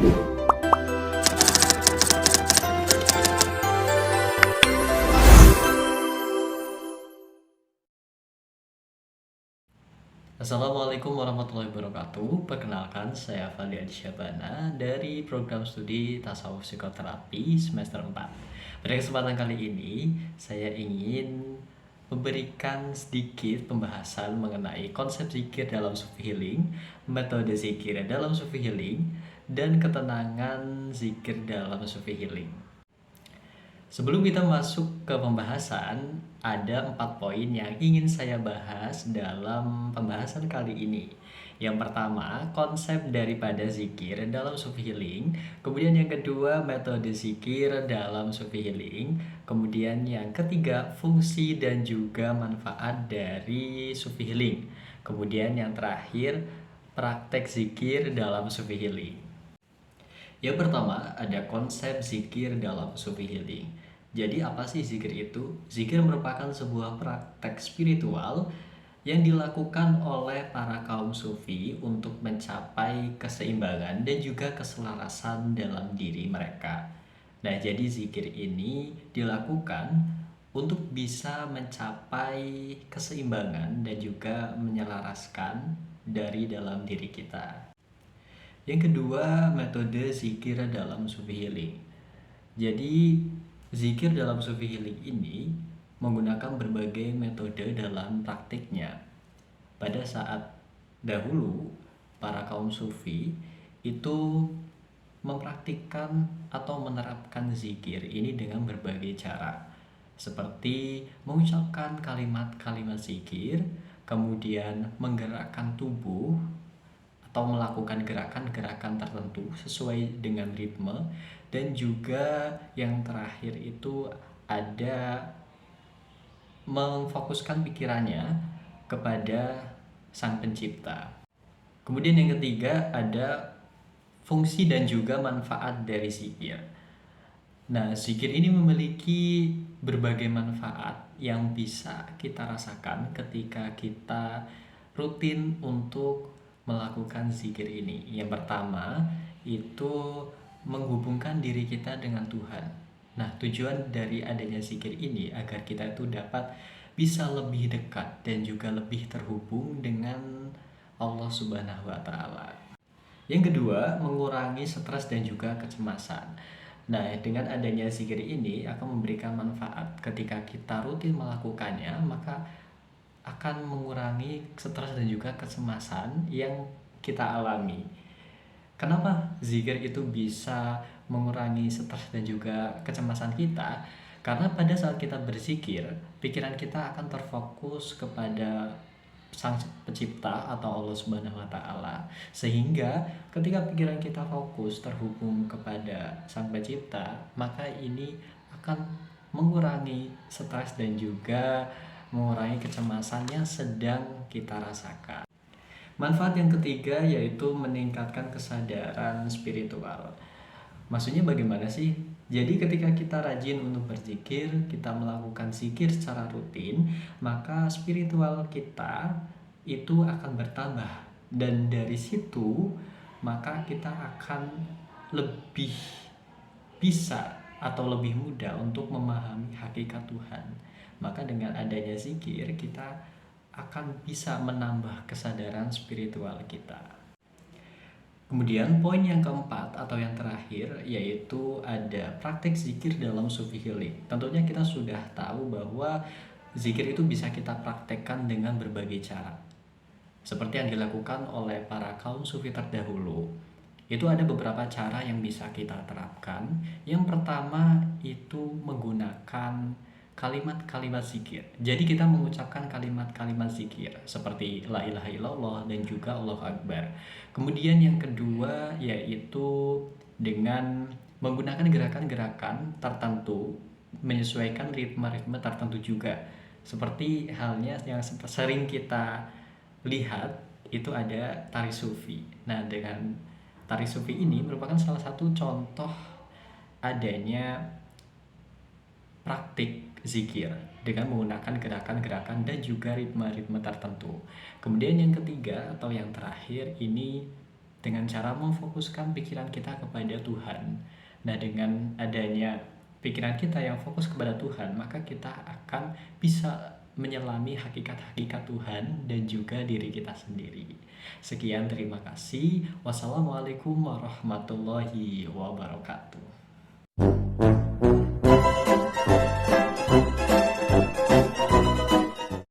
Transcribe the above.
Assalamualaikum warahmatullahi wabarakatuh. Perkenalkan, saya Fadli Adsyabana dari program studi Tasawuf Psikoterapi semester 4. Pada kesempatan kali ini, saya ingin memberikan sedikit pembahasan mengenai konsep zikir dalam Sufi Healing, metode zikir dalam Sufi Healing, dan ketenangan zikir dalam Sufi Healing. Sebelum kita masuk ke pembahasan, ada 4 poin yang ingin saya bahas dalam pembahasan kali ini. Yang pertama, konsep daripada zikir dalam Sufi Healing. Kemudian yang kedua, metode zikir dalam Sufi Healing. Kemudian yang ketiga, fungsi dan juga manfaat dari Sufi Healing. Kemudian yang terakhir, praktek zikir dalam Sufi Healing. Yang pertama, ada konsep zikir dalam Sufi Healing. Jadi apa sih zikir itu? Zikir merupakan sebuah praktek spiritual yang dilakukan oleh para kaum sufi untuk mencapai keseimbangan dan juga keselarasan dalam diri mereka. Nah, jadi zikir ini dilakukan untuk bisa mencapai keseimbangan dan juga menyelaraskan dari dalam diri kita. Yang kedua, metode zikir dalam Sufi Healing. Jadi, zikir dalam Sufi Healing ini menggunakan berbagai metode dalam praktiknya. Pada saat dahulu, para kaum Sufi itu mempraktikkan atau menerapkan zikir ini dengan berbagai cara. Seperti mengucapkan kalimat-kalimat zikir, kemudian menggerakkan tubuh, atau melakukan gerakan-gerakan tertentu sesuai dengan ritme, dan juga yang terakhir itu ada memfokuskan pikirannya kepada Sang Pencipta. Kemudian yang ketiga ada fungsi dan juga manfaat dari zikir. Nah, zikir ini memiliki berbagai manfaat yang bisa kita rasakan ketika kita rutin untuk melakukan zikir ini. Yang pertama itu menghubungkan diri kita dengan Tuhan. Nah, tujuan dari adanya zikir ini agar kita itu dapat bisa lebih dekat dan juga lebih terhubung dengan Allah Subhanahu wa taala. Yang kedua, mengurangi stres dan juga kecemasan. Nah, dengan adanya zikir ini akan memberikan manfaat. Ketika kita rutin melakukannya, maka akan mengurangi stres dan juga kecemasan yang kita alami. Kenapa zikir itu bisa mengurangi stres dan juga kecemasan kita? Karena pada saat kita berzikir, pikiran kita akan terfokus kepada Sang Pencipta atau Allah Subhanahu wa taala. Sehingga ketika pikiran kita fokus terhubung kepada Sang Pencipta, maka ini akan mengurangi stres dan juga mengurangi kecemasan yang sedang kita rasakan. Manfaat yang ketiga yaitu meningkatkan kesadaran spiritual. Maksudnya bagaimana sih? Jadi ketika kita rajin untuk berzikir, kita melakukan zikir secara rutin, maka spiritual kita itu akan bertambah. Dan dari situ, maka kita akan lebih bisa atau lebih mudah untuk memahami hakikat Tuhan. Maka dengan adanya zikir, kita akan bisa menambah kesadaran spiritual kita. Kemudian poin yang keempat atau yang terakhir yaitu ada praktek zikir dalam Sufi Healing. Tentunya kita sudah tahu bahwa zikir itu bisa kita praktekkan dengan berbagai cara. Seperti yang dilakukan oleh para kaum Sufi terdahulu. Itu ada beberapa cara yang bisa kita terapkan. Yang pertama itu menggunakan kalimat-kalimat zikir. Jadi kita mengucapkan kalimat-kalimat zikir seperti la ilaha illallah dan juga Allahu Akbar. Kemudian yang kedua yaitu dengan menggunakan gerakan-gerakan tertentu menyesuaikan ritme-ritme tertentu juga. Seperti halnya yang sering kita lihat itu ada tari sufi. Nah, dengan tari sufi ini merupakan salah satu contoh adanya praktik zikir dengan menggunakan gerakan-gerakan dan juga ritme-ritme tertentu. Kemudian yang ketiga atau yang terakhir ini dengan cara memfokuskan pikiran kita kepada Tuhan. Nah, dengan adanya pikiran kita yang fokus kepada Tuhan, maka kita akan bisa menyelami hakikat-hakikat Tuhan dan juga diri kita sendiri. Sekian, terima kasih. Wassalamualaikum warahmatullahi wabarakatuh.